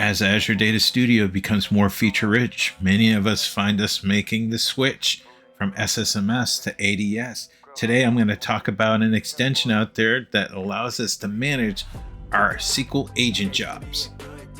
As Azure Data Studio becomes more feature-rich, many of us find us making the switch from SSMS to ADS. Today, I'm going to talk about an extension out there that allows us to manage our SQL agent jobs.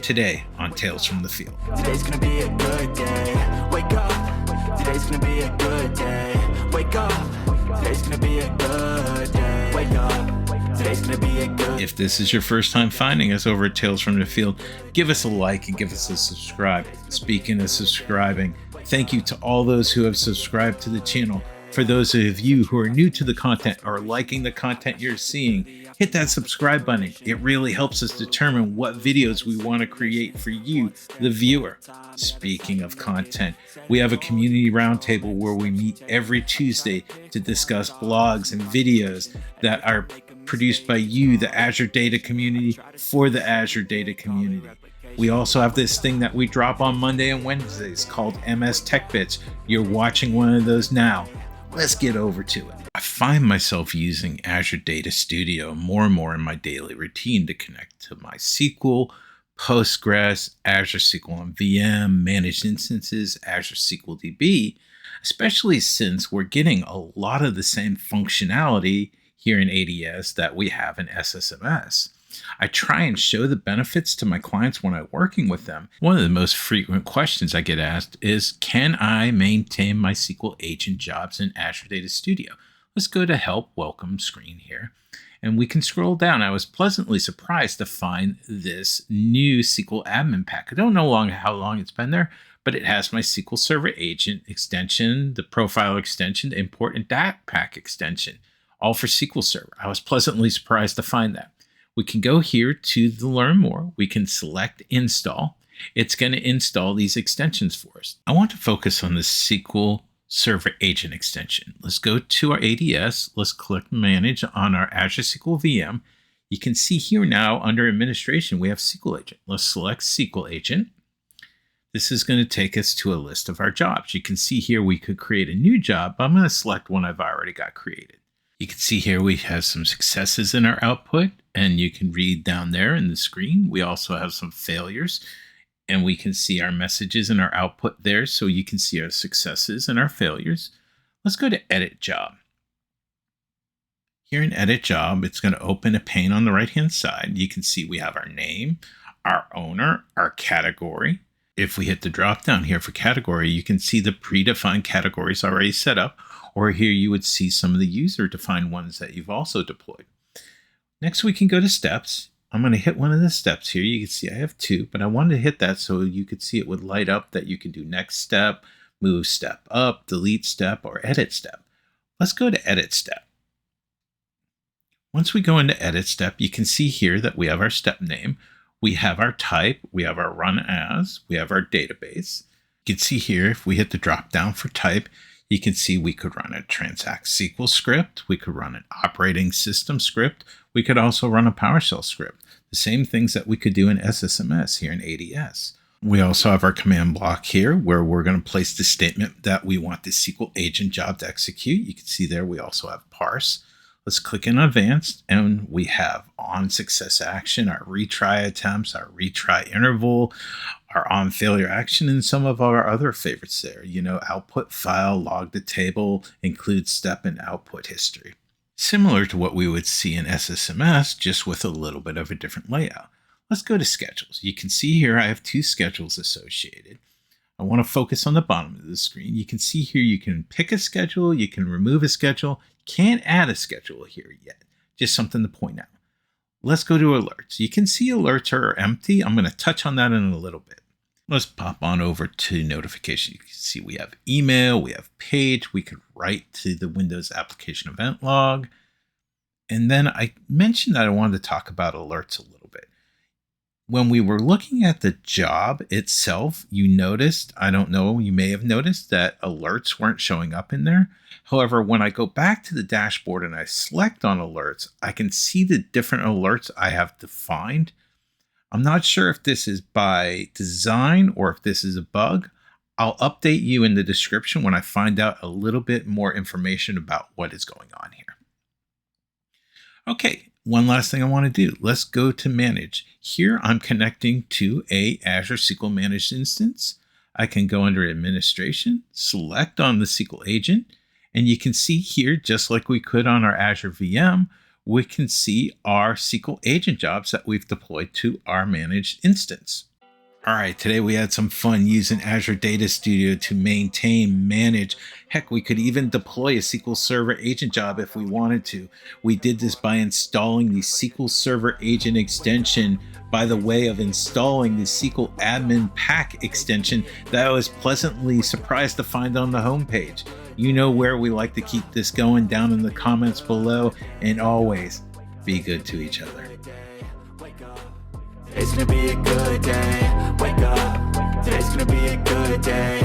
Today on Tales from the Field. Today's gonna be a good day. Wake up. Today's gonna be a good day. Wake up. Today's gonna be a good day. Wake up. Today's gonna be a good day. If this is your first time finding us over at Tales from the Field, give us a like and give us a subscribe. Speaking of subscribing, thank you to all those who have subscribed to the channel. For those of you who are new to the content or liking the content you're seeing, hit that subscribe button. It really helps us determine what videos we want to create for you, the viewer. Speaking of content, we have a community roundtable where we meet every Tuesday to discuss blogs and videos that are produced by you, the Azure Data community, for the Azure Data community. We also have this thing that we drop on Monday and Wednesdays called MS Tech Bits. You're watching one of those now. Let's get over to it. I find myself using Azure Data Studio more and more in my daily routine to connect to my SQL, Postgres, Azure SQL on VM, Managed Instances, Azure SQL DB, especially since we're getting a lot of the same functionality here in ADS that we have in SSMS. I try and show the benefits to my clients when I'm working with them. One of the most frequent questions I get asked is, can I maintain my SQL agent jobs in Azure Data Studio? Let's go to Help Welcome screen here, and we can scroll down. I was pleasantly surprised to find this new SQL Admin Pack. I don't know how long it's been there, but it has my SQL Server agent extension, the profile extension, the important data pack extension, all for SQL Server. I was pleasantly surprised to find that. We can go here to the Learn More. We can select Install. It's going to install these extensions for us. I want to focus on the SQL Server Agent extension. Let's go to our ADS. Let's click Manage on our Azure SQL VM. You can see here now under Administration, we have SQL Agent. Let's select SQL Agent. This is going to take us to a list of our jobs. You can see here we could create a new job, but I'm going to select one I've already got created. You can see here we have some successes in our output, and you can read down there in the screen. We also have some failures, and we can see our messages in our output there, so you can see our successes and our failures. Let's go to Edit Job. Here in Edit Job, it's going to open a pane on the right-hand side. You can see we have our name, our owner, our category. If we hit the drop down here for category, you can see the predefined categories already set up, or here you would see some of the user-defined ones that you've also deployed. Next, we can go to steps. I'm going to hit one of the steps here. You can see I have two, but I wanted to hit that so you could see it would light up that you can do next step, move step up, delete step, or edit step. Let's go to edit step. Once we go into edit step, you can see here that we have our step name, we have our type, we have our run as, we have our database. You can see here if we hit the drop down for type, you can see we could run a transact SQL script, we could run an operating system script, we could also run a PowerShell script. The same things that we could do in SSMS here in ADS. We also have our command block here where we're going to place the statement that we want the SQL agent job to execute. You can see there we also have parse. Let's click in advanced, and we have on success action, our retry attempts, our retry interval, our on failure action, and some of our other favorites there. Output file, log the table, include step and output history. Similar to what we would see in SSMS, just with a little bit of a different layout. Let's go to schedules. You can see here I have two schedules associated. I want to focus on the bottom of the screen. You can see here you can pick a schedule, you can remove a schedule. Can't add a schedule here yet. Just something to point out. Let's go to alerts. You can see alerts are empty. I'm going to touch on that in a little bit. Let's pop on over to notification. You can see we have email, we have page. We could write to the Windows application event log. And then I mentioned that I wanted to talk about alerts a little bit. When we were looking at the job itself, you noticed, I don't know, you may have noticed that alerts weren't showing up in there. However, when I go back to the dashboard and I select on alerts, I can see the different alerts I have defined. I'm not sure if this is by design or if this is a bug. I'll update you in the description when I find out a little bit more information about what is going on here. Okay, one last thing I want to do. Let's go to manage. Here I'm connecting to a Azure SQL Managed Instance. I can go under administration, select on the SQL Agent, and you can see here, just like we could on our Azure VM, we can see our SQL Agent jobs that we've deployed to our managed instance. All right, today we had some fun using Azure Data Studio to maintain, manage. Heck, we could even deploy a SQL Server agent job if we wanted to. We did this by installing the SQL Server agent extension by the way of installing the SQL Admin Pack extension that I was pleasantly surprised to find on the homepage. You know where we like to keep this going, down in the comments below, and always be good to each other. Today's gonna be a good day. Wake up. Today's gonna be a good day.